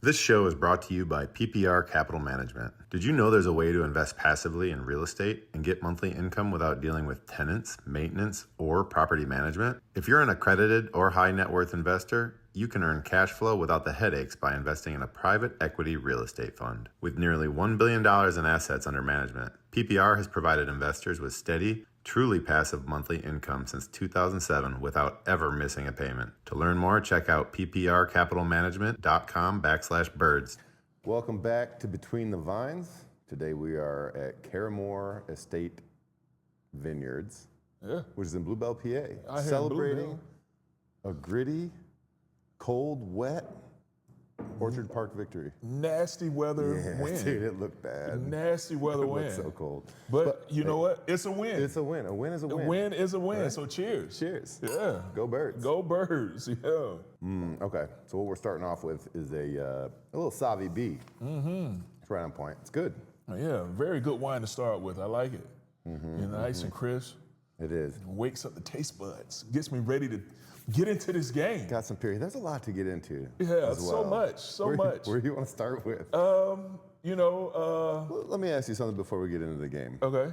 This show is brought to you by PPR Capital Management. Did you know there's a way to invest passively in real estate and get monthly income without dealing with tenants, maintenance, or property management? If you're an accredited or high net worth investor, you can earn cash flow without the headaches by investing in a private equity real estate fund. With nearly $1 billion in assets under management, PPR has provided investors with steady, truly passive monthly income since 2007 without ever missing a payment. To learn more, check out pprcapitalmanagement.com/birds. Welcome back to Between the Vines. Today we are at Karamoor Estate Vineyards, which is in Bluebell, PA. Celebrating a gritty, cold, wet Orchard Park victory. Nasty weather win. Dude, it looked bad. Nasty weather win. It looked so cold. But you know what? It's a win. It's a win. A win is a win. A win is a win. Right? So cheers. Cheers. Yeah. Go Birds. Go Birds. Yeah. Okay. So what we're starting off with is a little Sauvignon B. It's right on point. It's good. Yeah. Very good wine to start with. I like it. Nice and crisp. It is. Wakes up the taste buds. Gets me ready to get into this game. Got some period. There's a lot to get into. Yeah, as well. so much. Where do you want to start with? Well, let me ask you something before we get into the game. Okay.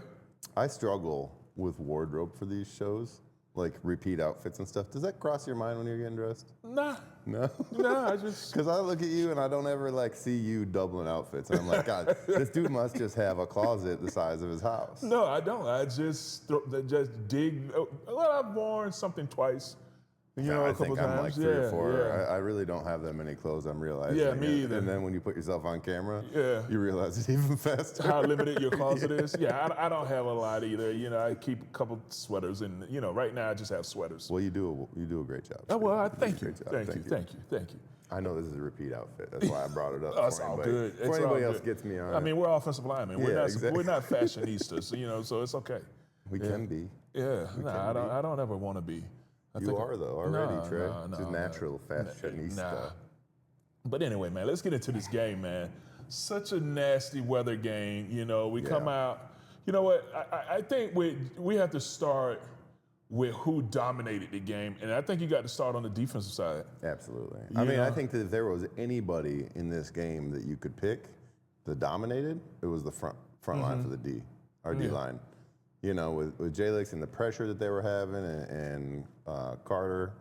I struggle with wardrobe for these shows, like repeat outfits and stuff. Does that cross your mind when you're getting dressed? Nah. No? Nah, I just... Because I look at you and I don't ever see you doubling outfits. And I'm like, God, this dude must just have a closet the size of his house. No, I don't. I just dig. Well, I've worn something twice. I a couple think times. I'm like 3 or 4. I really don't have that many clothes, I'm realizing. Yeah, me either. And then when you put yourself on camera, Yeah. you realize it's even faster. How limited your closet is. Yeah, I don't have a lot either. I keep a couple sweaters, and right now I just have sweaters. Well, you do a great job. Oh, well, thank you. Great job. Thank you. I know this is a repeat outfit. That's why I brought it up. It's all good. Before anybody else gets me on. I mean, we're offensive linemen. Yeah, We're not fashionistas, so it's okay. We can be. Yeah, I don't ever want to be. You are though already, Trey. No, natural fashionista. Nah. But anyway, man, let's get into this game, man. Such a nasty weather game. We come out. You know what? I think we have to start with who dominated the game, and I think you got to start on the defensive side. Absolutely. I mean, I think that if there was anybody in this game that you could pick that dominated, it was the front line for the D, our D line. With J-Lix and the pressure that they were having and Carter,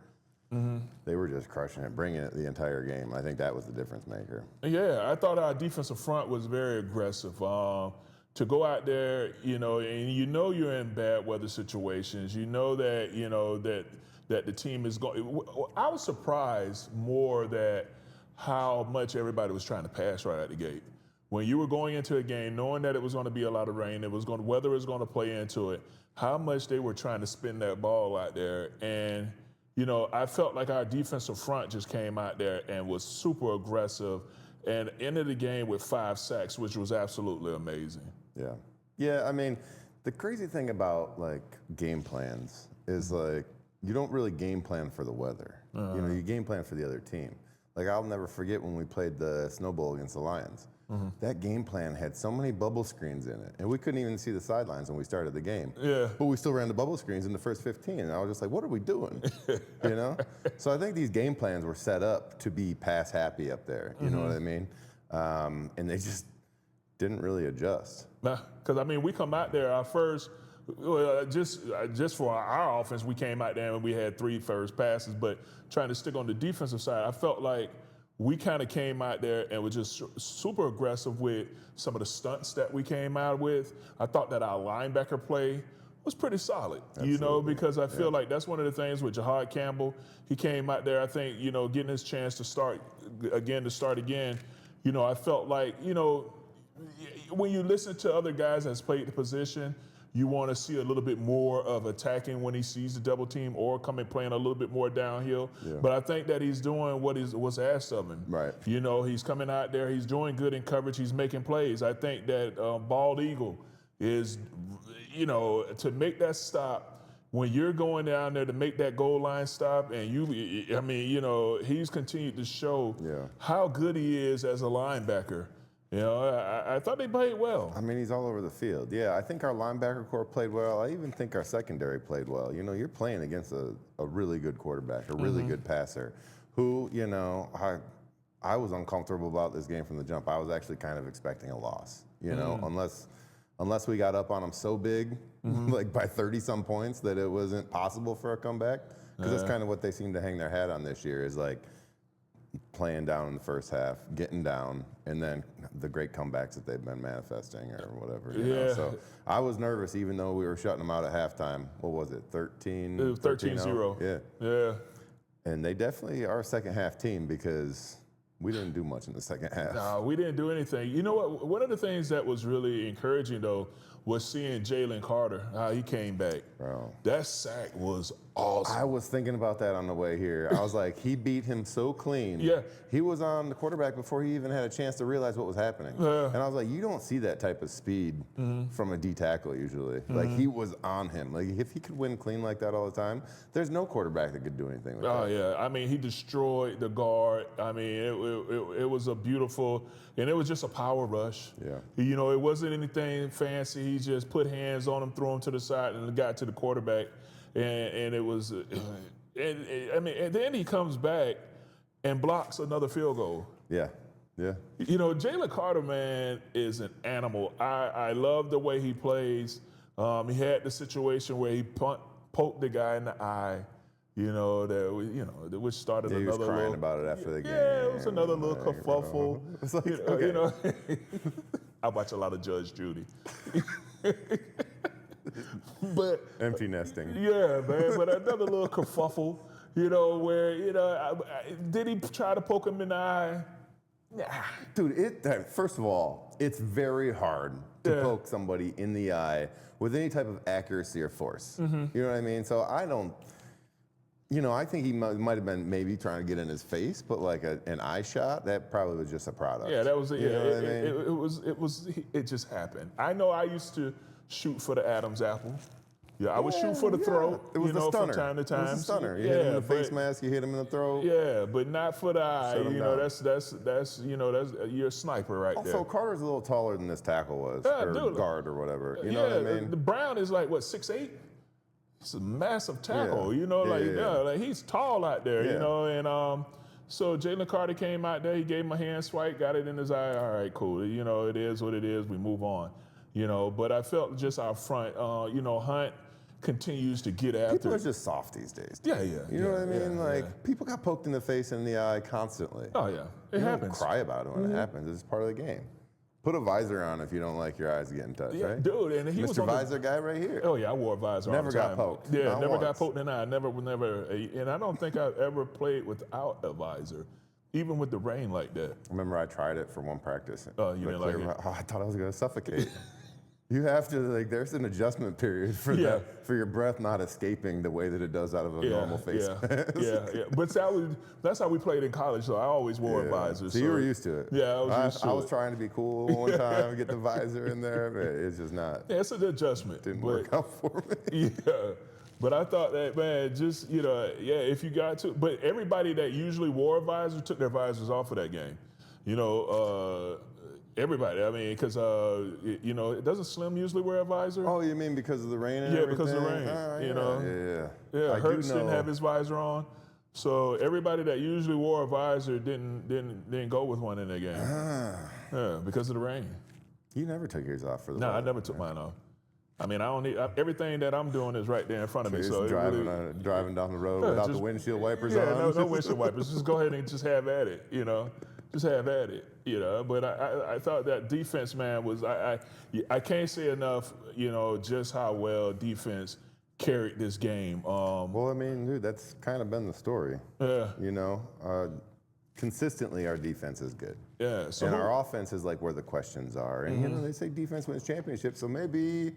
they were just crushing it, bringing it the entire game. I think that was the difference maker. Yeah, I thought our defensive front was very aggressive. To go out there, and you're in bad weather situations. That the team is going. I was surprised more that how much everybody was trying to pass right out the gate. When you were going into a game, knowing that it was going to be a lot of rain, weather was going to play into it, how much they were trying to spin that ball out there. And, I felt like our defensive front just came out there and was super aggressive and ended the game with 5 sacks, which was absolutely amazing. Yeah. Yeah, I mean, the crazy thing about, game plans is, you don't really game plan for the weather. You game plan for the other team. I'll never forget when we played the Snow Bowl against the Lions. That game plan had so many bubble screens in it, and we couldn't even see the sidelines when we started the game. Yeah. But we still ran the bubble screens in the first 15, and I was just like, what are we doing? So I think these game plans were set up to be pass happy up there, you know what I mean? And they just didn't really adjust. Nah, because, we come out there, our first, just for our offense, we came out there and we had 3 first passes, but trying to stick on the defensive side, I felt like we kind of came out there and were just super aggressive with some of the stunts that we came out with. I thought that our linebacker play was pretty solid, because I feel like that's one of the things with Jahad Campbell. He came out there, I think, getting his chance to start again. I felt like, when you listen to other guys that's played the position, you want to see a little bit more of attacking when he sees the double team or playing a little bit more downhill. Yeah. But I think that he's doing what was asked of him. Right. He's coming out there. He's doing good in coverage. He's making plays. I think that Bald Eagle is, to make that stop when you're going down there to make that goal line stop, and he's continued to show how good he is as a linebacker. I thought they played well. He's all over the field. Yeah, I think our linebacker core played well. I even think our secondary played well. You're playing against a really good quarterback, a really good passer, who, I was uncomfortable about this game from the jump. I was actually kind of expecting a loss, you know, unless we got up on them so big, like by 30-some points, that it wasn't possible for a comeback. Because that's kind of what they seem to hang their hat on this year, is like playing down in the first half, getting down, and then the great comebacks that they've been manifesting or whatever. You know? So I was nervous, even though we were shutting them out at halftime. What was it, 13? It was 13-0. Yeah. And they definitely are a second half team, because we didn't do much in the second half. No, we didn't do anything. You know what? One of the things that was really encouraging, though, was seeing Jalen Carter, how he came back. Bro. That sack was awesome. I was thinking about that on the way here. I was like, he beat him so clean. Yeah. He was on the quarterback before he even had a chance to realize what was happening. And I was like, you don't see that type of speed from a D tackle usually. Like, he was on him. Like, if he could win clean like that all the time, there's no quarterback that could do anything with that. Oh, yeah. I mean, he destroyed the guard. I mean, it was a beautiful, and it was just a power rush. Yeah. You know, it wasn't anything fancy. He just put hands on him, threw him to the side, and got to the quarterback. And it was, and then he comes back and blocks another field goal. Yeah. You know, Jalen Carter, man, is an animal. I love the way he plays. He had the situation where he poked the guy in the eye. You know, which started he another was crying little, about it after the game. Yeah, it was another little kerfuffle. It's like, You know, I watch a lot of Judge Judy. But empty nesting. Yeah, man. But another little kerfuffle, you know, where, you know, did he try to poke him in the eye? Nah. Dude, first of all, it's very hard to poke somebody in the eye with any type of accuracy or force. You know what I mean? So I don't, you know, I think he might have been maybe trying to get in his face, but like an eye shot, that probably was just a product. Yeah, that was it. You Yeah, know what I mean? it just happened. I know I used to shoot for the Adam's apple. Yeah, I would shoot for the throat. It was you know, a stunner. from time to time. It was a stunner. You hit him in the face mask, you hit him in the throat. Yeah, but not for the eye. Shut him You know, down. that's you know, that's you're a sniper right there. Also, Carter's a little taller than this tackle was, or dude. guard or whatever. You know what I mean? The Brown is like what, 6'8"? It's a massive tackle. You know, like he's tall out there. Yeah. You know, and so Jalen Carter came out there. He gave him a hand swipe, got it in his eye. All right, cool. You know, it is what it is. We move on. You know, but I felt just our front. You know, Hunt continues to get after. People are just soft these days. Yeah. You know what I mean? People got poked in the face and in the eye constantly. Oh yeah, it happens. Don't cry about it when it happens. It's part of the game. Put a visor on if you don't like your eyes getting touched, right? Dude, and he was Mr. on the Visor guy right here. Oh yeah, I wore a visor. Never all the got time. poked. Yeah, Not never got once. poked in the eye. Never. And I don't think I've ever played without a visor, even with the rain like that. I remember I tried it for one practice. Oh, you didn't like it? I thought I was going to suffocate. You have to, like, there's an adjustment period for for your breath not escaping the way that it does out of a normal face mask. Yeah. But that's how we played in college, so I always wore a visor. So you were used to it. Yeah, I was used to it. I was trying to be cool one time, get the visor in there, but it's just not. Yeah, it's an adjustment. Didn't work out for me. Yeah. But I thought that, man, just, you know, if you got to, but everybody that usually wore a visor took their visors off of that game. You know, everybody. I mean, because, you know, doesn't Slim usually wear a visor? Oh, you mean because of the rain and everything? Yeah, because of the rain. You know? Yeah, Hurts didn't have his visor on. So everybody that usually wore a visor didn't go with one in their game. Yeah, because of the rain. You never took yours off for the No, visor. I never took mine off. I mean, I don't need everything that I'm doing is right there in front of me. You're So just driving down the road without the windshield wipers on. No windshield wipers. Just go ahead and just have at it. You know, just have at it. You know, but I thought that defense, man, was I can't say enough. You know, just how well defense carried this game. Well, I mean, dude, that's kind of been the story. Yeah. You know, consistently our defense is good. Yeah. So and our offense is like where the questions are. And you know, they say defense wins championships, so maybe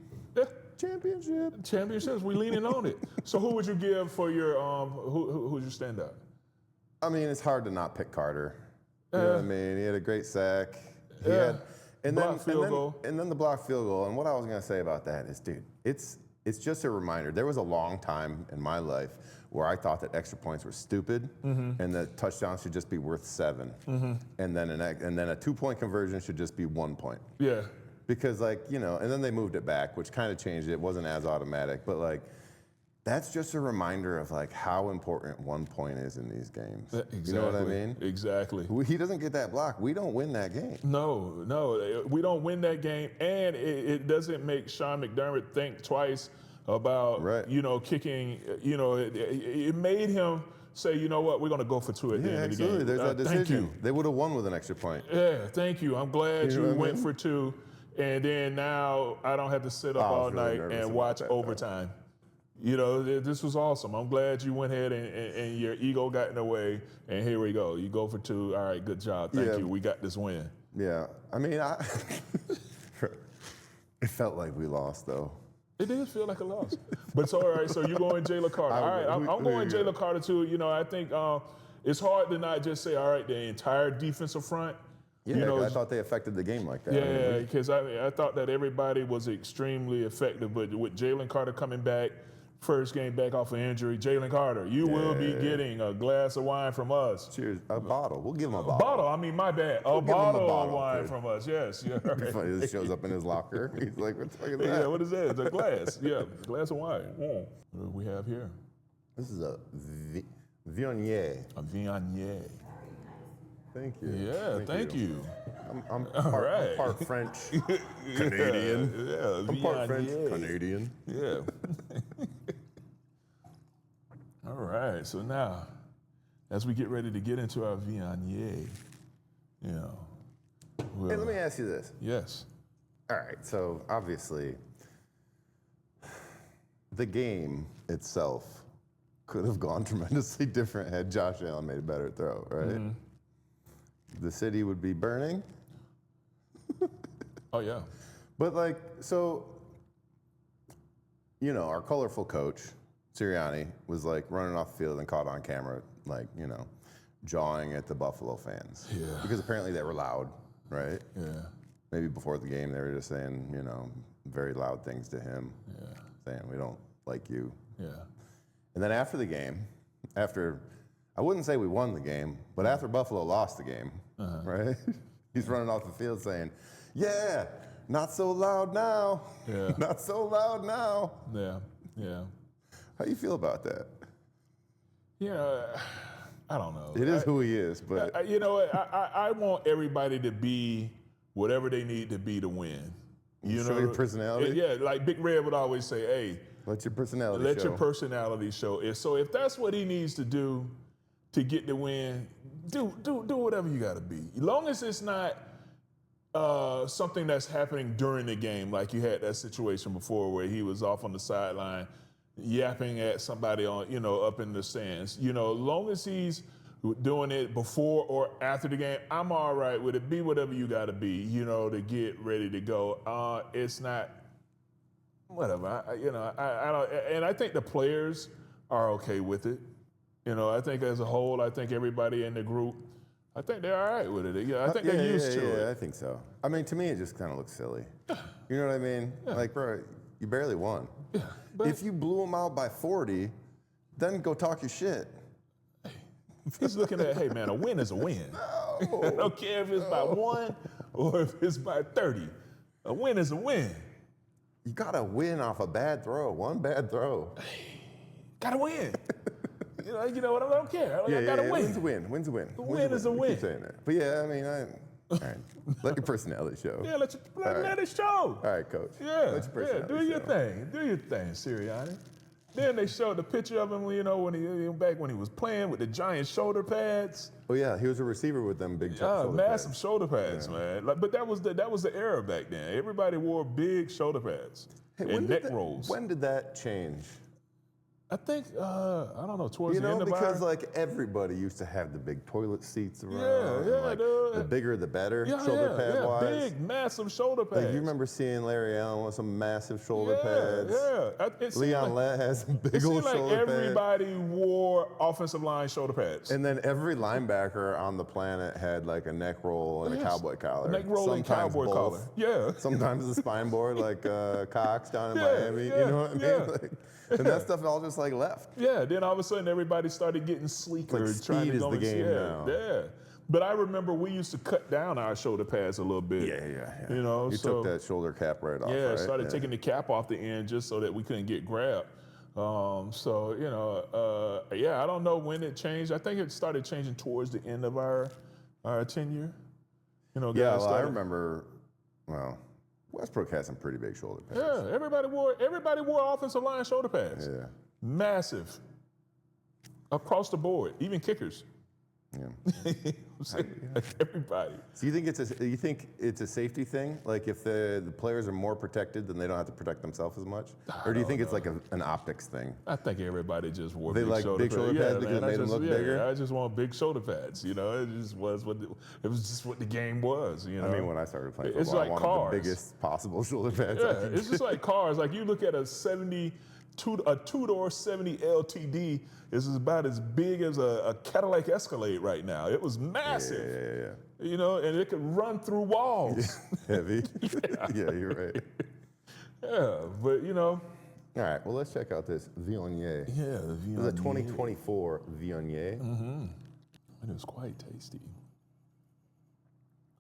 championships. We leaning on it. So who would you give for your who's your standout? I mean, it's hard to not pick Carter. You know what I mean? He had a great sack. He had and block field goal. And then the block field goal. And what I was gonna say about that is, dude, it's just a reminder. There was a long time in my life where I thought that extra points were stupid and that touchdowns should just be worth 7. And then a 2-point conversion should just be 1 point. That's just a reminder of like how important 1 point is in these games. Exactly. You know what I mean? Exactly. He doesn't get that block. We don't win that game. No, we don't win that game, and it doesn't make Sean McDermott think twice about kicking. It made him say, you know what, we're going to go for 2 at the end of the game. Absolutely. There's that decision. Thank you. They would have won with an extra point. Yeah, thank you. I'm glad you went for 2, and then now I don't have to sit up all night and watch overtime. This was awesome. I'm glad you went ahead and your ego got in the way, and here we go. You go for 2. All right, good job. Thank you. We got this win. Yeah. I mean, it felt like we lost, though. It did feel like a loss. But all right, so you're going Jalen Carter. All right, I'm going Jalen Carter, too. I think it's hard to not just say, all right, the entire defensive front. Yeah, I thought they affected the game like that. Yeah, because I thought that everybody was extremely effective, but with Jalen Carter coming back, first game back off of injury, Jalen Carter, you will be getting a glass of wine from us. Cheers. A bottle. We'll give him a bottle. Bottle. I mean, my bad. A bottle of wine from us. Yes. Yeah. Right. Funny, this shows up in his locker. He's like, what the fuck is that? Yeah. What is that? It's a glass. Yeah. Glass of wine. What do we have here? This is a Viognier. A Viognier. Thank you. Yeah. Thank you. I'm part French, Canadian. Yeah. I'm part French, Canadian. Yeah. All right. So now, as we get ready to get into our Viognier, Hey, let me ask you this. Yes. All right. So obviously, the game itself could have gone tremendously different had Josh Allen made a better throw, right? Mm-hmm. The city would be burning. Oh, yeah. But our colorful coach, Sirianni, was running off the field and caught on camera, jawing at the Buffalo fans. Yeah. Because apparently they were loud, right? Yeah. Maybe before the game they were just saying, very loud things to him. Yeah. Saying, we don't like you. Yeah. And then after the game, I wouldn't say we won the game, but after Buffalo lost the game, right? He's running off the field saying, yeah, not so loud now. Yeah. Not so loud now. Yeah. Yeah. How do you feel about that? I don't know. It is who he is, but I want everybody to be whatever they need to be to win. Show your personality? Yeah, like Big Red would always say, hey, let your personality show. Let your personality show. So if that's what he needs to do to get the win, do whatever you got to be. As long as it's not something that's happening during the game, like you had that situation before where he was off on the sideline yapping at somebody on, up in the stands. As long as he's doing it before or after the game, I'm all right with it. Be whatever you got to be, to get ready to go. It's not, whatever. I don't, and I think the players are okay with it. I think as a whole, I think everybody in the group, I think they're all right with it. Yeah, I think they're used to it. Yeah, I think so. I mean, to me, it just kind of looks silly. You know what I mean? Yeah. Bro, you barely won. Yeah, if you blew them out by 40, then go talk your shit. He's looking at, hey, man, a win is a win. No, I don't care if it's by 1 or if it's by 30. A win is a win. You got to win off a bad throw. One bad throw. Got to win. You know what? I don't care. I got to win. Win's a win. Win's a win. A win is a win. Keep saying that. But yeah, I mean, all right. Let your personality show. Yeah, let it show. All right, coach. Yeah, let your personality do your thing. Do your thing, Sirianni. Then they showed the picture of him, when he was playing with the giant shoulder pads. Oh yeah, he was a receiver with them big shoulder massive pads. shoulder pads, man. But that was the era back then. Everybody wore big shoulder pads and neck rolls. When did that change? I think, I don't know, towards the end of because everybody used to have the big toilet seats around. Yeah, dude. The bigger the better, shoulder pad wise. Big, massive shoulder pads. You remember seeing Larry Allen with some massive shoulder pads. Yeah. Leon Lett has some big old shoulder pads. Everybody wore offensive line shoulder pads. And then every linebacker on the planet had a neck roll and a cowboy collar. A neck roll and cowboy collar. Yeah. Sometimes the spine board like Cox down in Miami. You know what I mean? And that stuff all just left. Yeah, then all of a sudden everybody started getting sleeker. Speed is the game now. Yeah. But I remember we used to cut down our shoulder pads a little bit. Yeah. You took that shoulder cap right off. Yeah, started taking the cap off the end just so that we couldn't get grabbed. So, yeah, I don't know when it changed. I think it started changing towards the end of our tenure. Yeah, guys well, I started- remember, Westbrook had some pretty big shoulder pads. Yeah, everybody wore offensive line shoulder pads. Yeah. Massive. Across the board, even kickers. Yeah. Everybody. So you think it's a safety thing? Like if the players are more protected, then they don't have to protect themselves as much? Or do you think it's like an optics thing? I think everybody just wore They big like shoulder big shoulder pads. pads because it man, made them look bigger? I just want big shoulder pads. It just was it was just what the game was. I mean, when I started playing It's football, like I wanted cars. the biggest possible shoulder pads. Yeah, it's just like cars. Like you look at a two-door 70 LTD is about as big as a Cadillac Escalade right now. It was massive. Yeah. And it could run through walls. Heavy. Yeah, you're right. Yeah, but All right, well, let's check out this Viognier. Yeah, the This is a 2024 Viognier. It is quite tasty.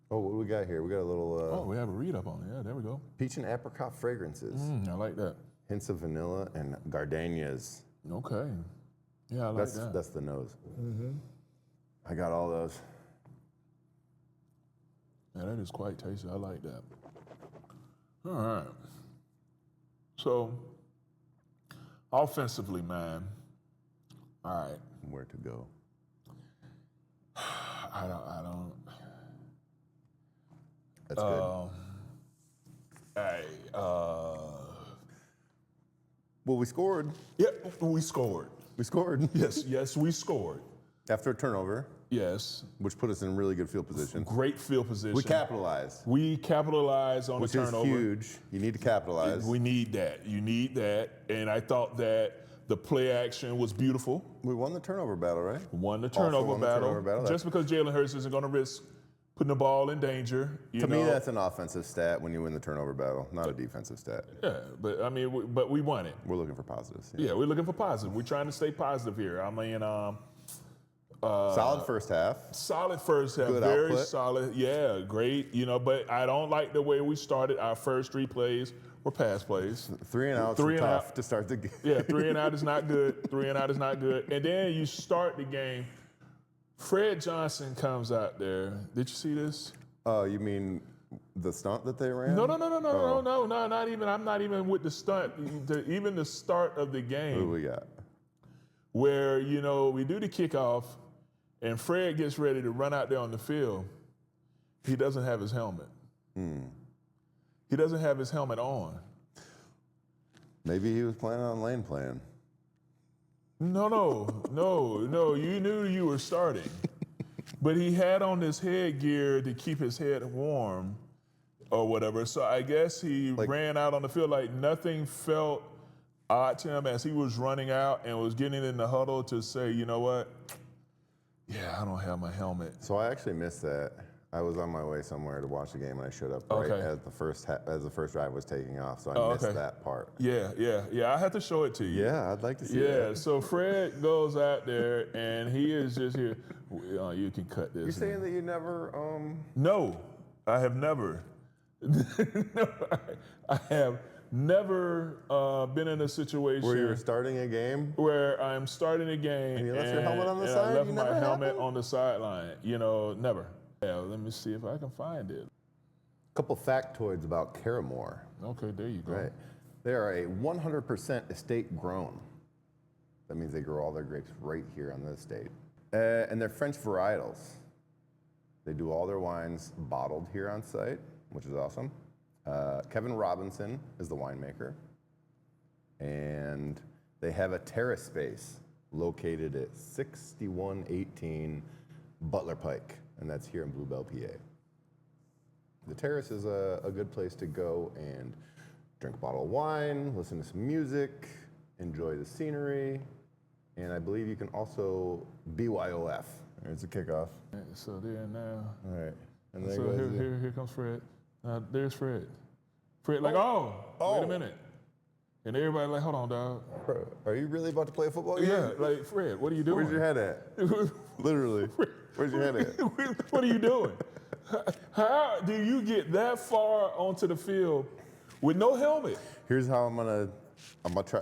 Oh, what do we got here? We got a little We have a read up on it. Yeah, there we go. peach and apricot fragrances. I like that. Hints of vanilla and gardenias. Okay. Yeah, I like that. That's the nose. I got all those. Yeah, that is quite tasty. I like that. All right. So, offensively, man. All right. Where to go? I don't. That's good. Well, we scored. Yeah, we scored. We scored. Yes, we scored. After a turnover, Yes. which put us in really good field position. Great field position. We capitalized, We capitalized on which the is turnover. huge. You need to capitalize. We need that. You need that. And I thought that the play action was beautiful. We won the turnover battle, right? Won the Also turnover won the battle. turnover battle. Just because Jalen Hurts isn't going to risk putting the ball in danger. To me, that's an offensive stat when you win the turnover battle, not a defensive stat. Yeah, but I mean, but we won it. We're looking for positives. Yeah, we're looking for positive. We're trying to stay positive here. I mean, Solid first half. solid first half, Good very output. solid. Yeah, great. But I don't like the way we started. Our first 3 plays were pass plays. 3 and outs Three are and tough out. to start the game. Yeah, 3 and out is not good. 3 and out is not good. And then you start the game. Fred Johnson comes out there. Did you see this? Oh, you mean the stunt that they ran? No, not even. I'm not even with the stunt. Even the start of the Who game, we got? where we do the kickoff, and Fred gets ready to run out there on the field. He doesn't have his helmet. He doesn't have his helmet on. Maybe he was planning on lane playing. No. You knew you were starting, but he had on this headgear to keep his head warm, or whatever. So I guess he ran out on the field like nothing felt odd to him as he was running out and was getting in the huddle to say, you know what? Yeah, I don't have my helmet. So I actually missed that. I was on my way somewhere to watch the game, and I showed up right Okay. as the first drive was taking off. So I missed okay. that part. Yeah. I had to show it to you. Yeah, I'd like to see Yeah, that. so Fred goes out there and he is just here. You can cut this. You're saying that you never No, I have never. No, I have never been in a situation where you were starting a game? where I'm starting a game And you left your helmet on the and side? I left You my never helmet happened? on the sideline. Never. Yeah, let me see if I can find it. Couple factoids about Karamoor. Okay, there you go. Right. They are a 100% estate grown. That means they grow all their grapes right here on the estate. And they're French varietals. They do all their wines bottled here on site, which is awesome. Kevin Robinson is the winemaker. And they have a terrace space located at 6118 Butler Pike, and that's here in Bluebell, PA. The terrace is a good place to go and drink a bottle of wine, listen to some music, enjoy the scenery, and I believe you can also BYOF. There's a kickoff. So there now. All right. And there So goes here comes Fred. There's Fred. Fred like, wait a minute. And everybody like, hold on, dog. Bro, are you really about to play a football game? Yeah, like, Fred, what are you doing? Where's your head at? Literally. Where's your head at? What are you doing? How do you get that far onto the field with no helmet? Here's how I'm gonna I'm gonna try.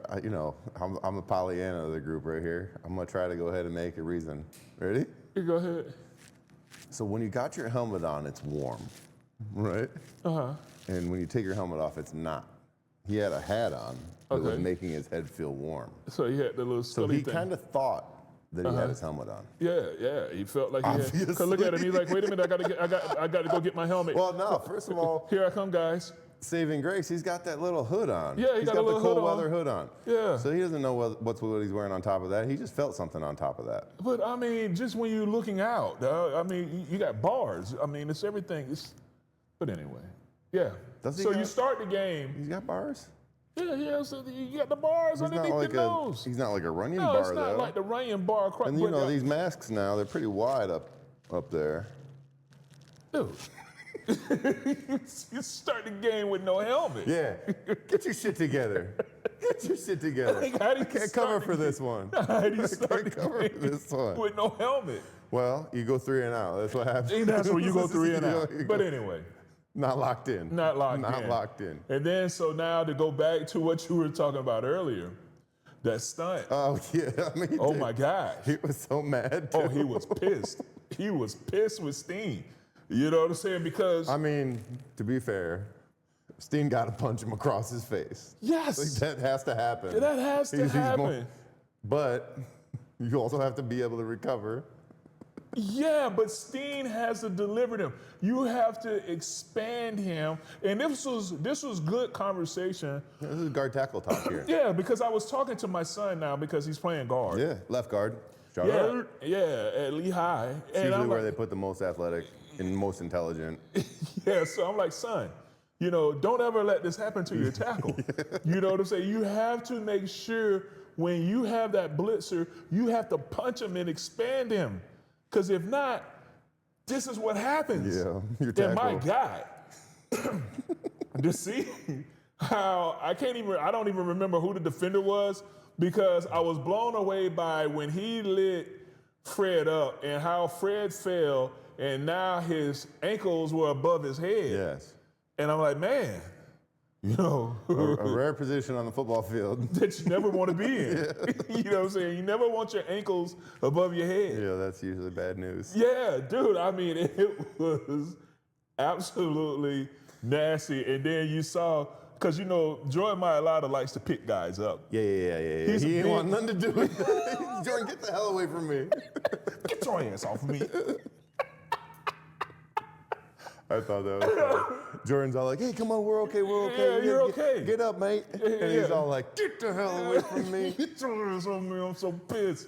I'm the Pollyanna of the group right here. I'm gonna try to go ahead and make a reason. Ready? You go ahead. So when you got your helmet on, it's warm, right? And when you take your helmet off, it's not. He had a hat on that was making his head feel warm. So he had the little So scully he thing. kind of thought that he had his helmet on. Yeah. He felt like he had. Obviously. Cause look at him. He's like, wait a minute. I got to go get my helmet. Well, no. First of all, Here I come, guys. saving grace, he's got that little hood on. Yeah, he's got a got little the cold hood on. weather hood on. Yeah. So he doesn't know what he's wearing on top of that. He just felt something on top of that. But I mean, just when you're looking out, I mean, you got bars. I mean, it's everything. But anyway, yeah. So you start the game. He's got bars? Yeah. So you got the bars underneath your nose. He's not like a Runyon No, bar, it's not though. like the Runyon bar. And you know, these masks now, they're pretty wide up there. Dude. You start the game with no helmet. Yeah. Get your shit together. Get your shit together. Like, how do I you can't start cover the for game? this one. How do you I start can't the cover game for this one. with no helmet? Well, you go 3 and out. That's what happens. And that's where you go 3 and out. You But go- anyway. Not locked in. Not locked in. And then, so now to go back to what you were talking about earlier, that stunt. Oh, yeah. I mean, Oh my gosh. He was so mad. Oh, too. he was pissed. He was pissed with Steen. You know what I'm saying? Because I mean, to be fair, Steen got to punch him across his face. yes, Like, that has to happen. that has to He's happen. But you also have to be able to recover. Yeah, but Steen has to deliver them. You have to expand him. And this was good conversation. This is guard tackle talk here. Yeah, because I was talking to my son now because he's playing guard. Yeah, left guard. Shout Yeah, out. yeah, at Lehigh. It's And usually I'm where like, they put the most athletic and most intelligent. yeah, so I'm like, son, you know, don't ever let this happen to your tackle. You know what I'm saying? You have to make sure when you have that blitzer, you have to punch him and expand him. Because if not, this is what happens. Yeah, your And my tackle. God, to see how I don't even remember who the defender was because I was blown away by when he lit Fred up and how Fred fell and now his ankles were above his head. Yes. And I'm like, man, you know, A rare position on the football field. that you never want to be in. You know what I'm saying? You never want your ankles above your head. Yeah, that's usually bad news. Yeah, dude, I mean, it was absolutely nasty. And then you saw, because, you know, Jordan Mailata likes to pick guys up. Yeah. He's a He ain't big- want nothing to do with that. Jordan, get the hell away from me. Get your ass off of me. I thought that was funny. Jordan's all like, hey, come on, we're okay. Yeah, you're okay. Get up, mate. And he's all like, get the hell away from me. Get your ass off me. I'm so pissed.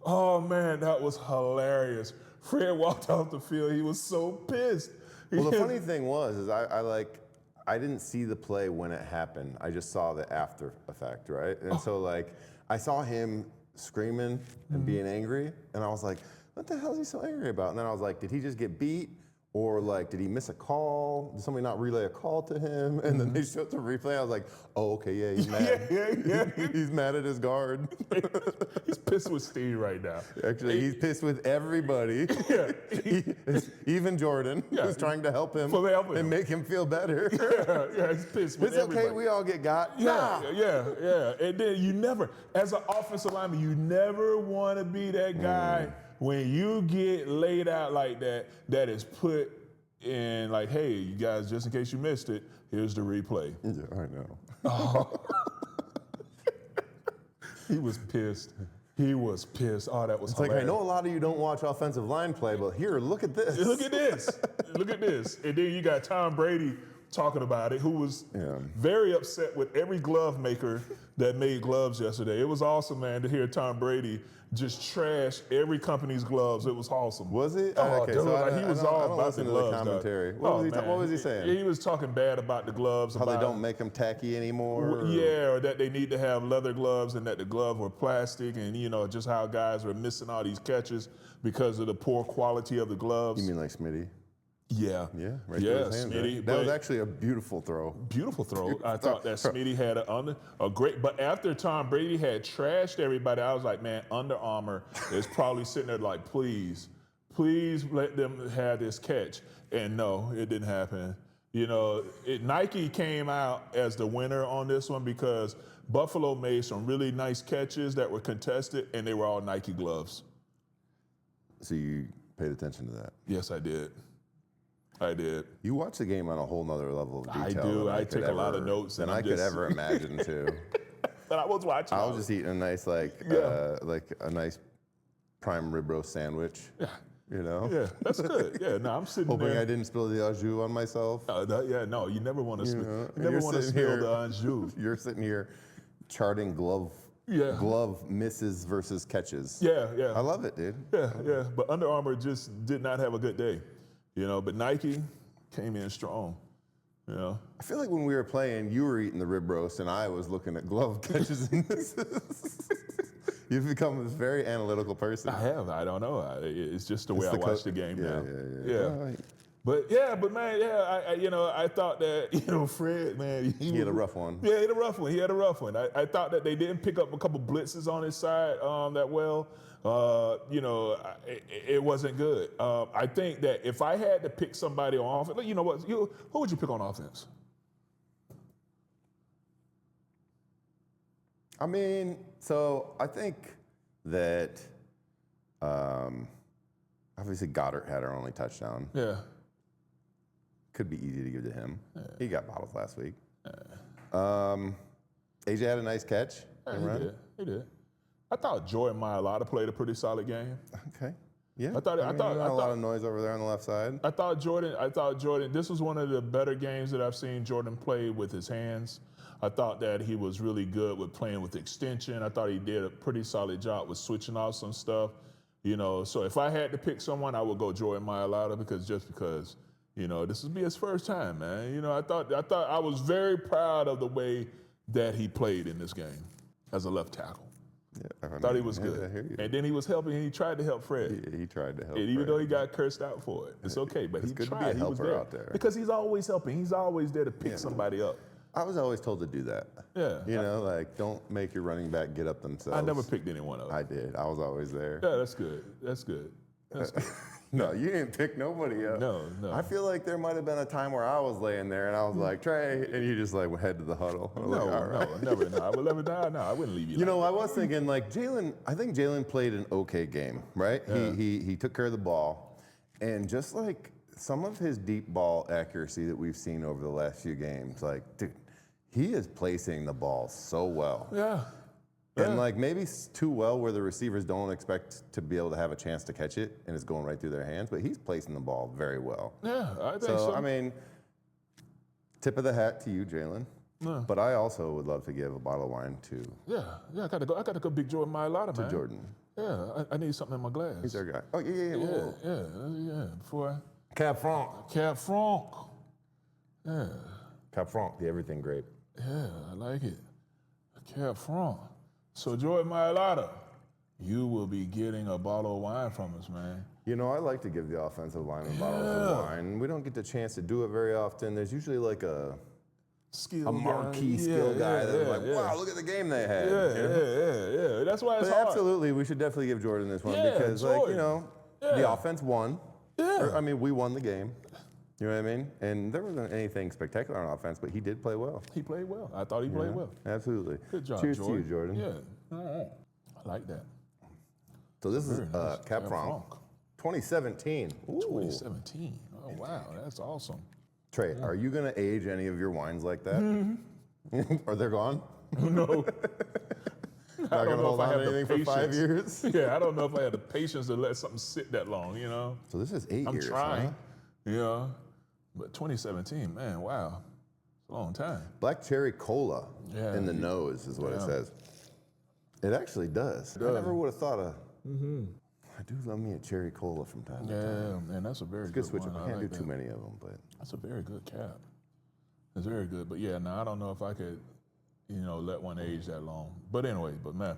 Oh, man, that was hilarious. Fred walked off the field. He was so pissed. Well, the funny thing was, is I didn't see the play when it happened. I just saw the after effect, right? And so like, I saw him screaming and being angry, and I was like, what the hell is he so angry about? And then I was like, did he just get beat? Or like, did he miss a call? Did somebody not relay a call to him? And then they showed the replay. I was like, oh, okay, yeah, he's mad. Yeah. He's mad at his guard. He's pissed with Steve right now. Actually, he's pissed with everybody. Yeah. Even Jordan, who's trying to help him For helping him. and make him feel better. Yeah, he's pissed with It's everybody. okay, we all get got. Yeah, Nah. yeah. And then you never, as an offensive lineman, you never want to be that guy when you get laid out like that, that is put in like, hey, you guys, just in case you missed it, here's the replay. Yeah, I know. He was pissed. He was pissed. Oh, that was It's like, I hilarious. know a lot of you don't watch offensive line play, but here, look at this. Look at this. Look at this. And then you got Tom Brady talking about it, who was very upset with every glove maker that made gloves yesterday. It was awesome, man, to hear Tom Brady just trash every company's gloves. It was awesome. Was he? Oh, Okay, dude, so like, he was all I don't about listen the to the gloves. dog. commentary. Oh, What was he saying? He was talking bad about the gloves. How they about, don't make them tacky anymore? Yeah, or that they need to have leather gloves and that the gloves were plastic, and you know just how guys were missing all these catches because of the poor quality of the gloves. You mean like Smitty? Yeah. Yeah, right Yeah, through his hands, Smitty. right? That was actually a beautiful throw. Beautiful throw. I thought that Smitty had a great, but after Tom Brady had trashed everybody, I was like, man, Under Armour is probably sitting there like, please let them have this catch. And no, it didn't happen. You know, Nike came out as the winner on this one because Buffalo made some really nice catches that were contested, and they were all Nike gloves. So you paid attention to that? Yes, I did. I did. You watch the game on a whole nother level of detail. I do. than I take a lot of notes, than and I could ever imagine too. But I was watching. I was just eating a nice like a nice prime rib roast sandwich. Yeah. You know? Yeah, that's good. Yeah, no, I'm sitting Hoping there. I didn't spill the au jus on myself. Yeah, no, you never want to spill. know, You never you're want to sitting spill here- the anjou. You're sitting here charting glove misses versus catches. Yeah, I yeah, love it, dude. yeah. But Under Armour just did not have a good day, you know. But Nike came in strong, you know. I feel like when we were playing, you were eating the rib roast and I was looking at glove catches and misses. You've become this very analytical person. I have. I don't know. It's just the way I watch the game now. Yeah. But man, I thought that, Fred, man, He had a rough one. Yeah, he had a rough one. He had a rough one. I thought that they didn't pick up a couple blitzes on his side that well. It wasn't good. I think that if I had to pick somebody on offense, you know what? Who would you pick on offense? I mean, so I think that obviously Goddard had our only touchdown. Yeah. Could be easy to give to him. He got bottles last week. AJ had a nice catch. He did. I thought Jordan Mailata played a pretty solid game. Okay. Yeah. I thought a lot of noise over there on the left side. I thought Jordan, this was one of the better games that I've seen Jordan play with his hands. I thought that he was really good with playing with extension. I thought he did a pretty solid job with switching off some stuff. So if I had to pick someone, I would go Jordan Mailata because this would be his first time, man. I thought I was very proud of the way that he played in this game as a left tackle. Yeah, I thought he was good. I hear you. And then he was helping. He tried to help Fred. He tried to help. And even Fred. though he got cursed out for it, it's okay. But It's he good to be tried. a He was helper there out there. because he's always helping. He's always there to pick somebody up. I was always told to do that. Yeah. Don't make your running back get up themselves. I never picked anyone up. I did. I was always there. Yeah, that's good. That's good. That's good. No, you didn't pick nobody up. No. I feel like there might have been a time where I was laying there and I was like, Trey, and you just like head to the huddle. I was like, all right. Never. No, I would never die. No, I wouldn't leave you. I was thinking like Jalen, I think Jalen played an okay game, right? Yeah. He took care of the ball. And just like some of his deep ball accuracy that we've seen over the last few games, like, dude, he is placing the ball so well. Yeah. And like maybe too well where the receivers don't expect to be able to have a chance to catch it and it's going right through their hands, but he's placing the ball very well. Yeah, I think so. I mean, tip of the hat to you, Jalen. Yeah. But I also would love to give a bottle of wine to Yeah. I gotta go big Jordan Mailata, man. Jordan. Yeah, I need something in my glass. He's our guy. Oh, yeah. Yeah. Before Cab Franc. Cab Franc. Yeah. Cab Franc, the everything grape. Yeah, I like it. Cab Franc. So Jordan Mailata, you will be getting a bottle of wine from us, man. I like to give the offensive lineman bottles of wine. We don't get the chance to do it very often. There's usually like a marquee skill guy that's like, wow, look at the game they had. Yeah. That's why it's hard. Absolutely, we should definitely give Jordan this one because, Jordan. the offense won. Yeah. We won the game. You know what I mean? And there wasn't anything spectacular on offense, but he did play well. He played well. I thought he played well. Absolutely. Good job, Cheers Jordan. to you, Jordan. Yeah. All right. I like that. So this is Very nice. Cab Franc, 2017. Ooh. 2017. Oh, wow. That's awesome. Trey, are you going to age any of your wines like that? Mm-hmm. Are they gone? No. Not going to hold on to anything for 5 years? Yeah, I don't know if I had the patience to let something sit that long, So this is 8 years, I'm trying. huh? Yeah. But 2017, man, wow. It's a long time. Black cherry cola Yeah. in the nose is what it Yeah. says. It actually does. I never would have thought of. I do love me a cherry cola from time to time. Yeah, and that's a very Good good switch one. up. I I can't like do too that. many of them, but That's a very good cap. It's very good. But yeah, now I don't know if I could, let one age that long. But anyway, man,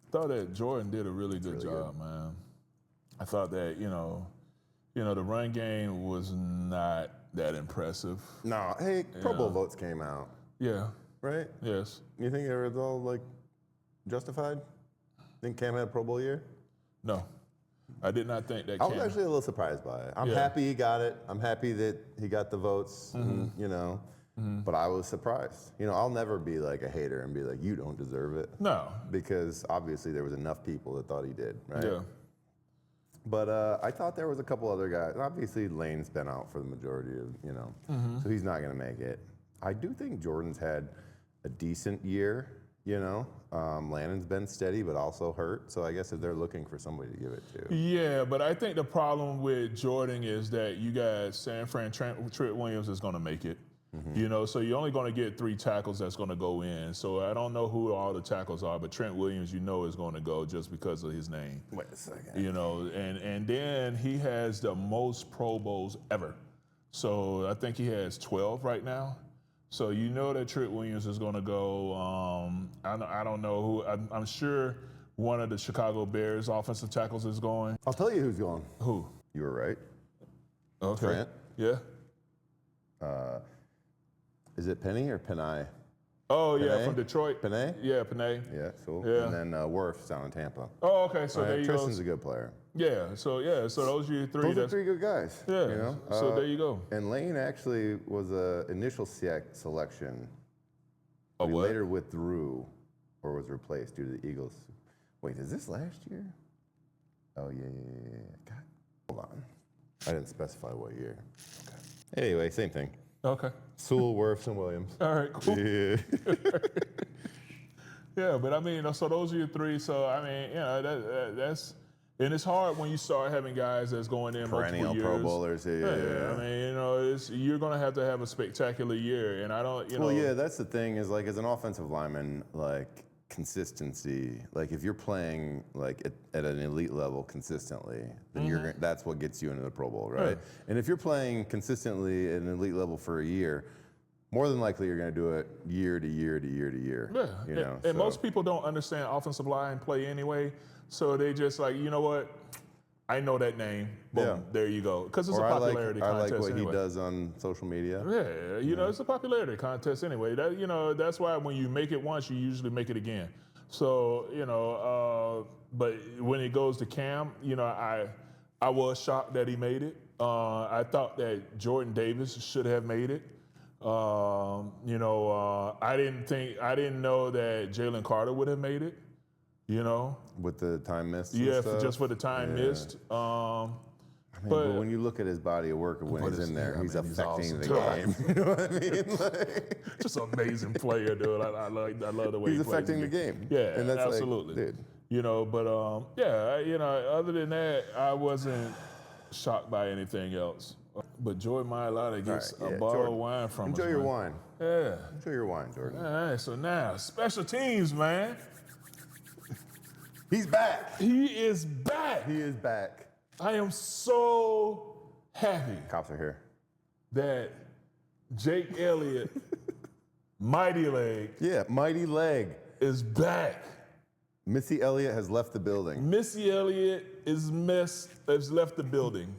I thought that Jordan did a really good job, man. I thought that, the run game was not that impressive. no. Hey, Pro Bowl votes came out, Yeah. right? Yes. You think it was all like justified? Think Cam had a Pro Bowl year? No. I did not think that I was Cam. actually a little surprised by it. I'm Yeah. happy he got it. I'm happy that he got the votes. And, But I was surprised. You know, I'll never be like a hater and be like, you don't deserve it. No. Because obviously there was enough people that thought he did, right? Yeah. But I thought there was a couple other guys. Obviously, Lane's been out for the majority of, you know, so he's not going to make it. I do think Jordan's had a decent year, you know. Lannon's been steady, but also hurt. So I guess if they're looking for somebody to give it to. Yeah, but I think the problem with Jordan is that you got San Fran, Trent Williams is going to make it. You know, so you're only going to get 3 tackles that's going to go in. So I don't know who all the tackles are, but Trent Williams, you know, is going to go just because of his name. Wait a second. You know, and then he has the most Pro Bowls ever. So I think he has 12 right now. So you know that Trent Williams is going to go. I don't know who. I'm sure one of the Chicago Bears offensive tackles is going. I'll tell you who's going. Who? You were right. Okay. Trent. Yeah. Is it Penny or Penai? Oh, yeah, Panay? from Detroit. Panay? Yeah, Panay. Yeah, cool. Yeah. And then Worf's down in Tampa. Oh, okay. So there you Tristan's go. a good player. Yeah. So those are your 3. Those are 3 good guys. Yeah. You know? So there you go. And Lane actually was a initial selection. A He what? later withdrew or was replaced due to the Eagles. Wait, is this last year? Oh, yeah. God, hold on. I didn't specify what year. Okay. Anyway, same thing. Okay. Sewell, Wirfs, and Williams. All right. Cool. Yeah. Yeah, but I mean, so those are your 3. So I mean, you know, that's and it's hard when you start having guys that's going in Perennial multiple years. Pro Bowlers. Yeah, I mean, you know, you're going to have a spectacular year, and I don't, you know. Well, yeah, that's the thing is like as an offensive lineman, like consistency. Like if you're playing like at an elite level consistently, then that's what gets you into the Pro Bowl, right? Yeah. And if you're playing consistently at an elite level for a year, more than likely you're going to do it year to year to year to year. Yeah, you know. and most people don't understand offensive line play anyway, so they just like, you know what, I know that name. Boom, Yeah. there you go. Because it's Or a popularity I contest like what anyway. he does on social media. Yeah, you know, it's a popularity contest anyway. That, you know, that's why when you make it once, you usually make it again. So, you know, but when it goes to Cam, you know, I was shocked that he made it. I thought that Jordan Davis should have made it. You know, I didn't know that Jalen Carter would have made it. You know, With the time missed. and yeah, stuff. just for the time missed. I mean, but when you look at his body of work and when he's in there, he's affecting the game. You know what I mean? Like, just an amazing player, dude. I love the way he's he plays affecting the game. Yeah, and that's absolutely. Like, dude. You know, but yeah, you know, other than that, I wasn't shocked by anything else. But Jordan Mailata gets All right, a bottle Jordan, of wine from us. Enjoy your man. wine. Yeah. Enjoy your wine, Jordan. All right, so now, special teams, man. He's back. He is back. He is back. I am so happy Cops are here. that Jake Elliott, Mighty Leg, Yeah, mighty leg. is back. Missy Elliott has left the building. Missy Elliott has left the building.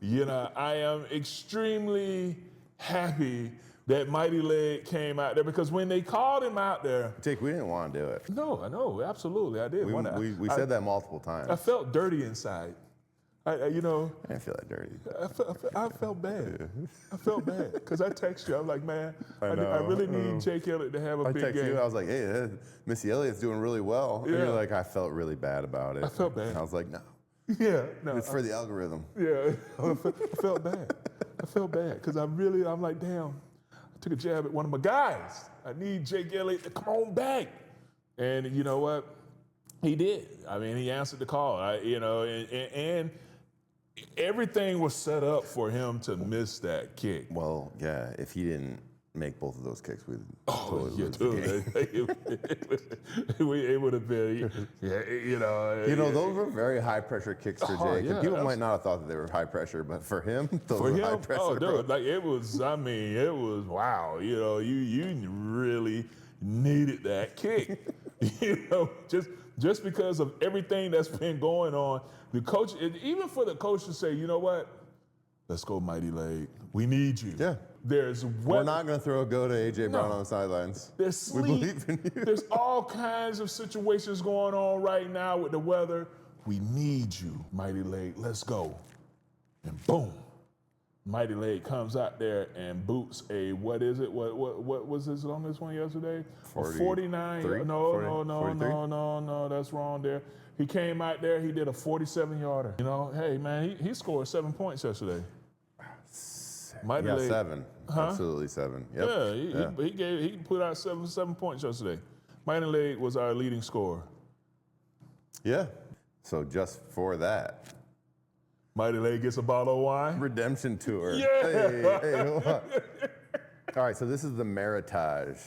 You know, I am extremely happy that Mighty Leg came out there because when they called him out there, Jake, we didn't want to do it. no, I know, absolutely, I did. We said that multiple times. I felt dirty inside. You know, I didn't feel that dirty. I felt bad. I felt bad because I texted you. I was like, man, I know, really need Jake Elliott to have a I big texted game. you. I was like, hey, Missy Elliott's doing really well. And Yeah. you're like, I felt really bad about it. I felt bad. And I was like, no, Yeah, no, it's for the algorithm. yeah, I felt bad. I felt bad because I'm like, damn, I took a jab at one of my guys. I need Jake Elliott to come on back. And you know what? He did. I mean, he answered the call. You know, and everything was set up for him to miss that kick. Well, yeah, if he didn't make both of those kicks, we'd totally Yeah, lose the game. dude. It would have been, yeah, you know. You know, those were very high pressure kicks for Oh, Jake. yeah, And people might not have thought that they were high pressure, but for him, those For were high him, pressure. oh, bro. dude, like it was. I mean, it was wow. You know, you really needed that kick. You know, just because of everything that's been going on, the coach, even for the coach to say, you know what, let's go, Mighty Leg. We need you. Yeah. There's We're not going to throw a go to A.J. Brown on the sidelines. There's sleep. We believe in you. There's all kinds of situations going on right now with the weather. We need you, Mighty Leg. Let's go. And boom, Mighty Lake comes out there and boots a, what is it? What was this on this one yesterday? A 49. 43? No, that's wrong there. He came out there, he did a 47-yarder. You know, hey man, he scored 7 points yesterday. Mighty Lake. 7. Absolutely 7. Yep. Yeah, he put out 7 points yesterday. Mighty Lake was our leading scorer. Yeah. So just for that. Mighty Lake gets a bottle of wine. Redemption tour. Yeah. Hey, hold on. All right, so this is the Meritage.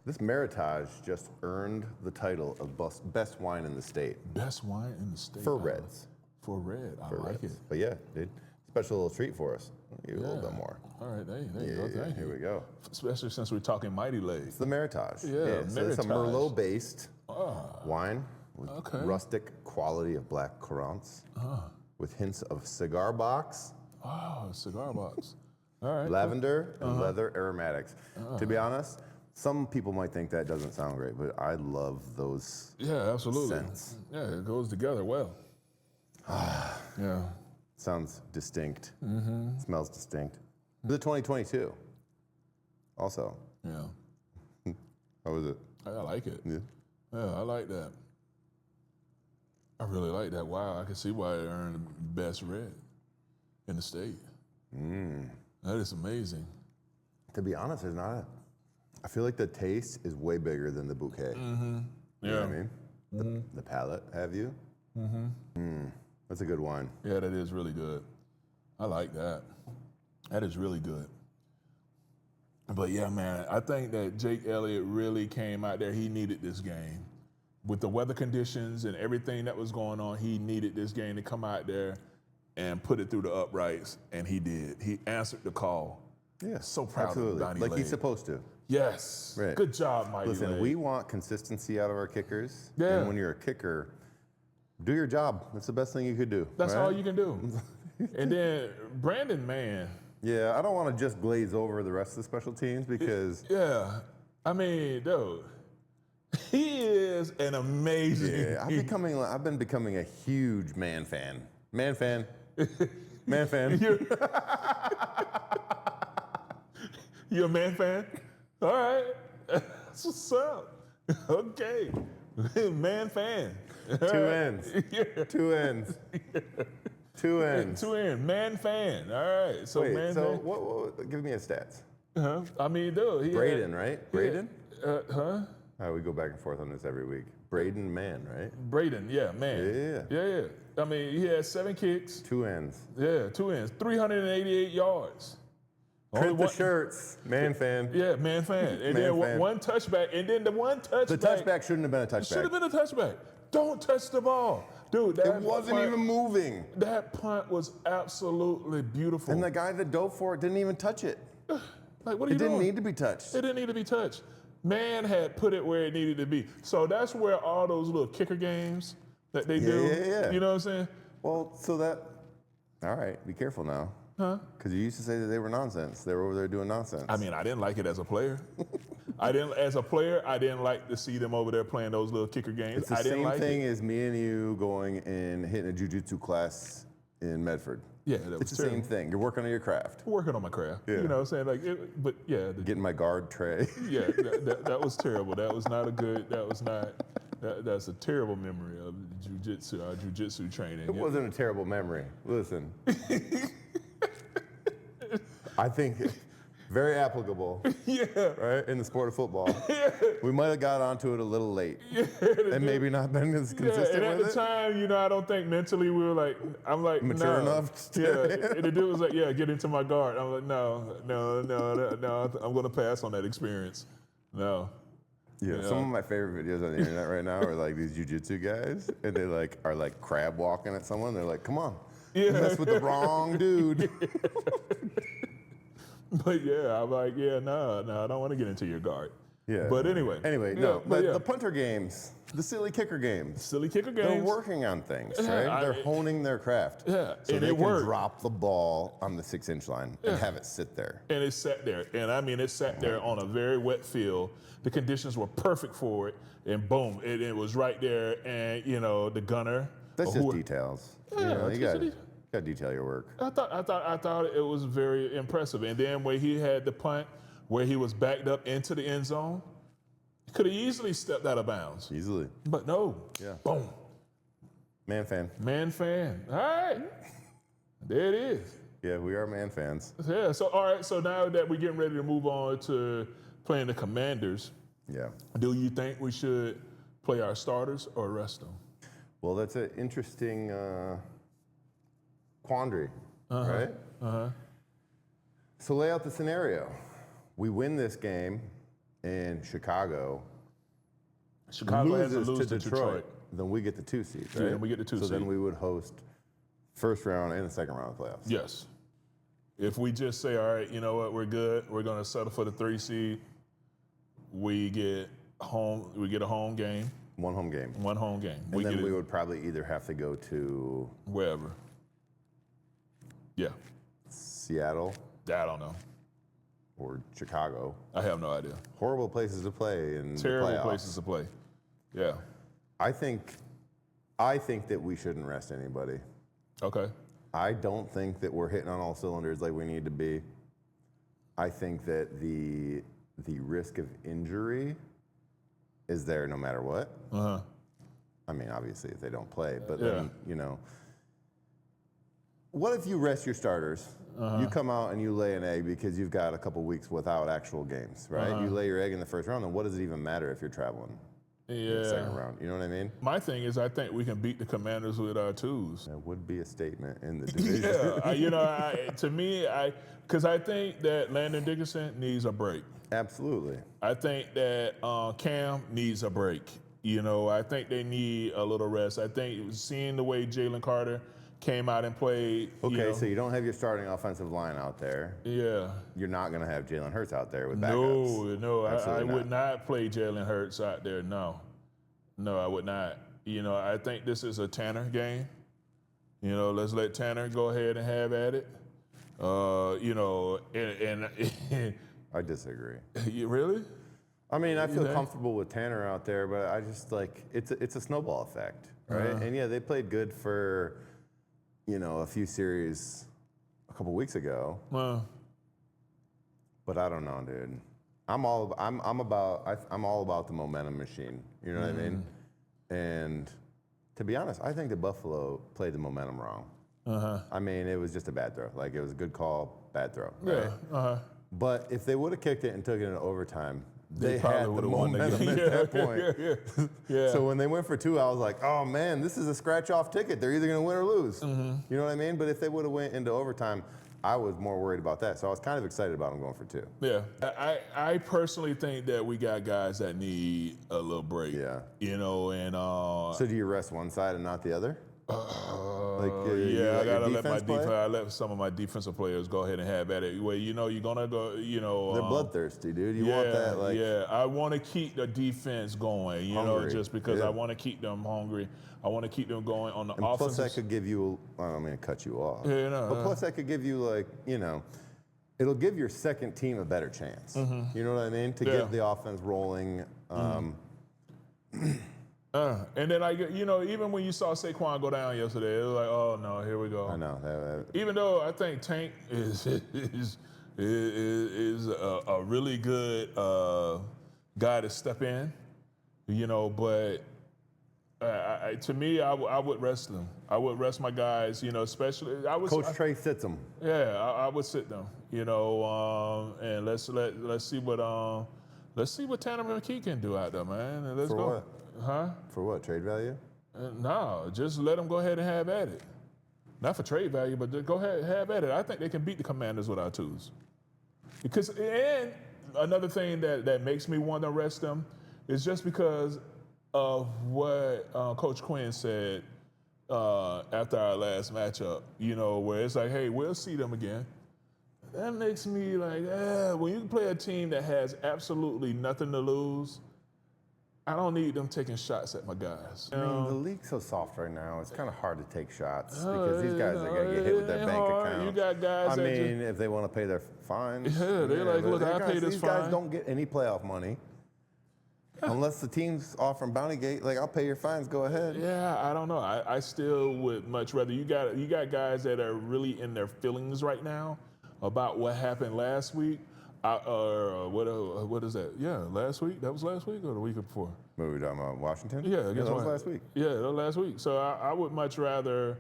This Meritage just earned the title of best wine in the state. Best wine in the state. For reds. For red, I like it. But yeah, dude, special little treat for us. Give you a little bit more. All right, there you go. Thank you. Here we go. Especially since we're talking Mighty Lake. It's the Meritage. Yeah, So it's a Meritage. Merlot-based wine with rustic quality of black currants with hints of cigar box, Cigar box. All right. lavender, and leather aromatics. To be honest, some people might think that doesn't sound great, but I love those Yeah, absolutely. scents. Yeah, it goes together well. Yeah. Sounds distinct. Smells distinct. This is 2022. Also, Yeah. how was it? I like it. Yeah. Yeah, I like that. I really like that. Wow, I can see why it earned best red in the state. That is amazing. To be honest, there's not. I feel like the taste is way bigger than the bouquet. You know what I mean? The palate, have you? That's a good wine. Yeah, that is really good. I like that. That is really good. But yeah, man, I think that Jake Elliott really came out there. He needed this game. With the weather conditions and everything that was going on, he needed this game to come out there and put it through the uprights, and he did. He answered the call. Yeah, So proud absolutely. of Donnie Like Lake. he's supposed to. Yes. Right. Good job, Mighty Listen, Lake. we want consistency out of our kickers. Yeah. And when you're a kicker, do your job. That's the best thing you could do. That's right? all you can do. And then Brandon, man. Yeah, I don't want to just glaze over the rest of the special teams because Yeah. I mean, dude, he is an amazing. yeah, I've been becoming a huge man fan. Man fan. Man fan. You're a man fan? All right. That's what's up. Okay. Man fan. Two ends. Yeah. Two ends. Two ends. Two in. Man fan. All right. So Wait, man so fan. what, give me a stats. I mean, dude. Braden, right? Braden? Huh? All right, we go back and forth on this every week. Braden, man, right? Braden, yeah, man. Yeah. Yeah. I mean, he had 7 kicks. Two ends. Yeah, 2 ends. 388 yards. Print the shirts. Man fan. Yeah, man fan. And then fan. one touchback. And then the one touchback. The touchback shouldn't have been a touchback. Should have been a touchback. Don't touch the ball. Dude, that It wasn't punt, even moving. That punt was absolutely beautiful. And the guy that dove for it didn't even touch it. Like, what are you It didn't doing? need to be touched. It didn't need to be touched. Man had put it where it needed to be. So that's where all those little kicker games that they do. Yeah. You know what I'm saying? Well, so that, all right, be careful now. Huh? Because you used to say that they were nonsense. They were over there doing nonsense. I mean, I didn't like it as a player. As a player, I didn't like to see them over there playing those little kicker games. It's the I didn't same like thing it. as me and you going and hitting a jiu-jitsu class in Medford. Yeah, that was It's the terrible. same thing. You're working on your craft. Working on my craft. Yeah. You know what I'm saying? Like, but yeah, Getting my guard tray. yeah, that was terrible. That was not a good. That was not. That's a terrible memory of jiu-jitsu, our jiu-jitsu training. It wasn't a terrible memory. Listen. I think very applicable, Yeah. right, in the sport of football. We might have got onto it a little late and maybe not been as Yeah, consistent and at with the it. time, you know, I don't think mentally we were like, I'm like, Mature no. enough to- Yeah, and the dude was like, yeah, get into my guard. I'm like, no, I'm gonna pass on that experience. No. Yeah, some of my favorite videos on the internet right now are like these jujitsu guys, and they like are like crab walking at someone. They're like, "Come on, you mess with the wrong dude." But yeah, I'm like, yeah, no, I don't want to get into your guard. Yeah. But anyway. Anyway, Yeah, no, but yeah. the punter games, the silly kicker games. Silly kicker They're games. working on things, Yeah, right? They're honing their craft. Yeah, So and they it can worked. drop the ball on the 6-inch line and have it sit there. And it sat there. And I mean, it sat there on a very wet field. The conditions were perfect for it. And boom, it was right there. And, you know, the gunner. That's or just who- details. Yeah, You know, it's you just got a Gotta detail your work. I thought it was very impressive. And then where he had the punt, where he was backed up into the end zone, could have easily stepped out of bounds. Easily. But no. Yeah. Boom. Man fan. Man fan. All right. There it is. Yeah, we are man fans. Yeah. So all right. So now that we're getting ready to move on to playing the Commanders, Yeah. do you think we should play our starters or rest them? Well, that's an interesting quandary, right? So lay out the scenario. We win this game in Chicago. Chicago has to loses lose to Detroit. Then we get the 2 seed, right? Yeah, we get the 2 So seed. then we would host first round and the second round of the playoffs. Yes. If we just say, all right, you know what, we're good. We're going to settle for the 3 seed. We get a home game. One home game. One home game. And then we would probably either have to go to wherever. Yeah. Seattle I don't know. or Chicago. I have no idea. Horrible places to play in Terrible the playoffs. places to play. Yeah. I think that we shouldn't rest anybody. Okay. I don't think that we're hitting on all cylinders like we need to be. I think that the risk of injury is there no matter what. I mean, obviously, if they don't play, but then, you know, what if you rest your starters? You come out and you lay an egg because you've got a couple weeks without actual games, right? You lay your egg in the first round, then what does it even matter if you're traveling in the second round? You know what I mean? My thing is, I think we can beat the Commanders with our 2s. That would be a statement in the division. To me, because I think that Landon Dickerson needs a break. Absolutely. I think that Cam needs a break. You know, I think they need a little rest. I think seeing the way Jalen Carter came out and played. Okay, so you don't have your starting offensive line out there. Yeah. You're not going to have Jalen Hurts out there with backups. No, I would not play Jalen Hurts out there. No, I would not. You know, I think this is a Tanner game. You know, let's let Tanner go ahead and have at it. You know, and I disagree. You really? I mean, I feel comfortable with Tanner out there, but I just it's a snowball effect, right? And yeah, they played good for, you know, a few series a couple weeks ago. But I don't know, dude. I'm all about the momentum machine. You know what I mean? And to be honest, I think that Buffalo played the momentum wrong. I mean, it was just a bad throw. Like, it was a good call, bad throw. Right? Yeah. But if they would have kicked it and took it into overtime, they probably had the would've won the momentum game. at that point. Yeah. So when they went for 2, I was like, oh man, this is a scratch-off ticket. They're either going to win or lose. You know what I mean? But if they would have went into overtime, I was more worried about that. So I was kind of excited about them going for 2. Yeah. I personally think that we got guys that need a little break. Yeah. You know, and So do you rest one side and not the other? I gotta let my defense. I let some of my defensive players go ahead and have at it. Well, you know, you're gonna go. You know, They're bloodthirsty, dude. You want that, like. Yeah, I want to keep the defense going. You know, just because I want to keep them hungry. I want to keep them going on the offense. Plus, that could give you. I don't mean to cut you off. Yeah, no. But plus, that could give you, like, you know, it'll give your second team a better chance. You know what I mean? To get the offense rolling. And then you know, even when you saw Saquon go down yesterday, it was like, oh no, here we go. I know. Even though I think Tank is a really good guy to step in, you know, but to me, I would rest them. I would rest my guys, you know, especially Coach Trey sits them. Yeah, I would sit them, you know, and let's see what Tanner McKee can do out there, man. And let's For go. what? Huh? For what? Trade value? No, just let them go ahead and have at it. Not for trade value, but just go ahead and have at it. I think they can beat the Commanders with our 2s. Because, and another thing that makes me want to rest them is just because of what Coach Quinn said after our last matchup, you know, where it's like, hey, we'll see them again. That makes me like, when you play a team that has absolutely nothing to lose, I don't need them taking shots at my guys. I mean, the league's so soft right now. It's kind of hard to take shots because these guys are going to get hit with their bank account. You got guys if they want to pay their fines. Yeah, they're like, look, I pay this These fine. guys don't get any playoff money. Unless the team's offering bounty gate, like I'll pay your fines. Go ahead. Yeah, I don't know. I still would much rather. You got guys that are really in their feelings right now about what happened last week. What is that? Yeah, last week. That was last week or the week before? What were we talking about? Washington? Yeah, that was last week. Yeah, that was last week. So I would much rather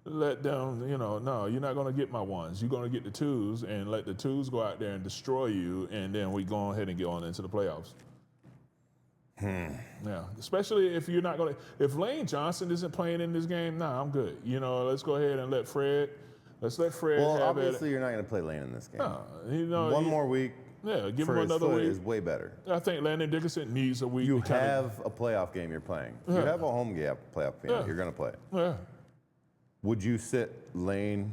let them, no, you're not going to get my ones. You're going to get the twos and let the twos go out there and destroy you, and then we go ahead and get on into the playoffs. Yeah, especially if you're not going to, if Lane Johnson isn't playing in this game, I'm good. Let's go ahead and let Fred have Well, it. obviously you're not going to play Lane in this game. No, One more week. Yeah, give for him his another foot week. is way better. I think Landon Dickinson needs a week. You have a playoff game you're playing. You have a home game, playoff game Yeah. you're going to play. Yeah. Would you sit Lane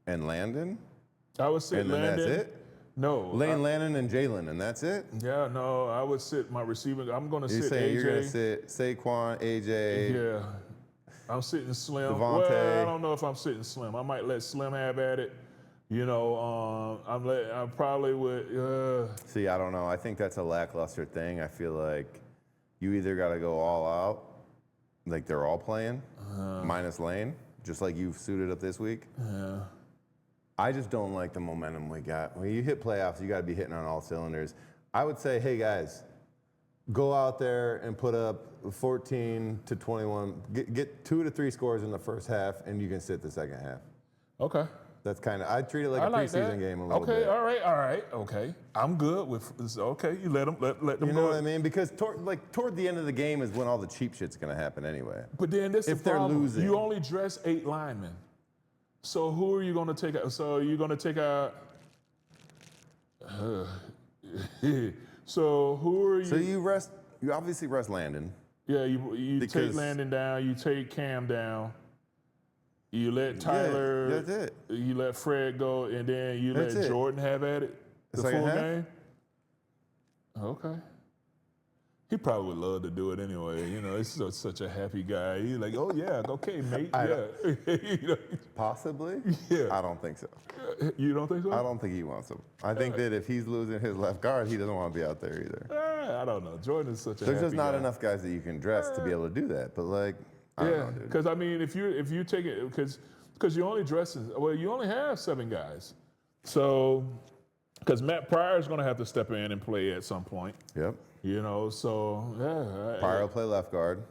and Landon? I would sit And then Landon. that's it? No. Lane, Landon, and Jalen, and that's it? Yeah, no, I would sit my receiving. I'm going to You're sit saying AJ. you're going to sit Saquon, AJ, Yeah. I'm sitting Slim. Devontae. Well, I don't know if I'm sitting Slim. I might let Slim have at it. I probably would. See, I don't know. I think that's a lackluster thing. I feel like you either got to go all out, like they're all playing, minus Lane, just like you've suited up this week. Yeah. I just don't like the momentum we got. When you hit playoffs, you got to be hitting on all cylinders. I would say, hey guys, go out there and put up 14 to 21. Get 2 to 3 scores in the first half, and you can sit the second half. Okay. That's kind of, I treat it like I a like preseason that. game a little Okay, bit. all right, okay. I'm good with, okay, you let them You go. know what I mean? Because toward the end of the game is when all the cheap shit's going to happen anyway. But then this is If they're losing. You only dress 8 linemen. So who are you going to take out? So you're going to take out. So who are you? So you obviously rest Landon. Yeah, you take Because- Landon down. You take Cam down. You let Tyler. that's it. You let Fred go, and then you That's let it. Jordan have at it. The Second full half? game. Okay. He probably would love to do it anyway. He's such a happy guy. He's like, oh yeah, okay, mate. Yeah. Possibly? Yeah. I don't think so. You don't think so? I don't think he wants him. I think that if he's losing his left guard, he doesn't want to be out there either. I don't know. Jordan is such a There's happy just not guy. enough guys that you can dress to be able to do that. But I don't know, dude. Because I mean, if you take it, because you only you only have 7 guys. So, because Matt Pryor is going to have to step in and play at some point. Yep. So yeah. Pryor will play left guard.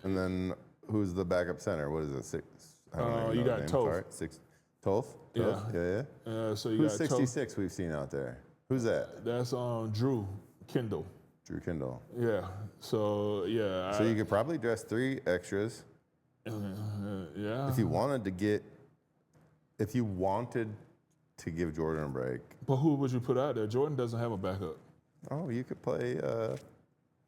And then who's the backup center? What is it? 6? I don't even you know got the name. Toth. Sorry. 6. Toth? Yeah. Yeah. So you Who's got 66 we've seen out there? Who's that? That's Drew Kendall. Drew Kindle. Yeah. So yeah. So you could probably dress 3 extras. Yeah. If you wanted to give Jordan a break. But who would you put out there? Jordan doesn't have a backup. Oh, you could play.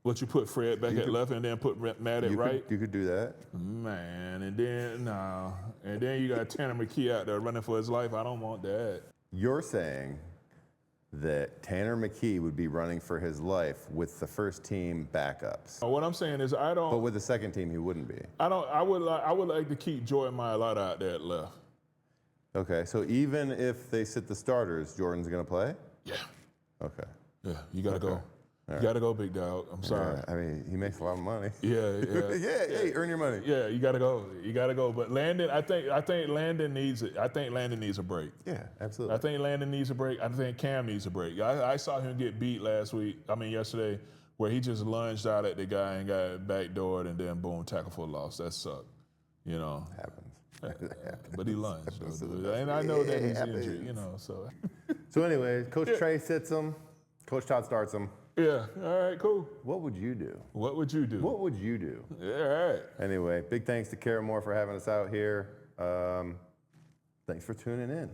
What you put Fred back at left and then put Matt at right? You could do that. Man, and then you got Tanner McKee out there running for his life. I don't want that. You're saying that Tanner McKee would be running for his life with the first team backups, What I'm saying is but with the second team he wouldn't be. I would like to keep Jordan Mailata out there at left. Okay, so even if they sit the starters, Jordan's gonna play. Yeah. Okay. Yeah. You gotta go. You gotta go, big dog. I'm sorry. I mean, he makes a lot of money. Yeah. Hey, earn your money. Yeah, you gotta go. You gotta go. But Landon, I think Landon needs it. I think Landon needs a break. Yeah, absolutely. I think Landon needs a break. I think Cam needs a break. I saw him get beat yesterday, where he just lunged out at the guy and got backdoored and then boom, tackle for a loss. That sucked. Happens. But he lunged. And I know that he's injured, so. So anyway, Coach Trey sits him. Coach Todd starts him. Yeah, all right, cool. What would you do? What would you do? What would you do? Yeah, all right. Anyway, big thanks to Karamoor for having us out here. Thanks for tuning in.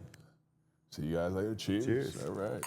See you guys later. Cheers. Cheers. All right.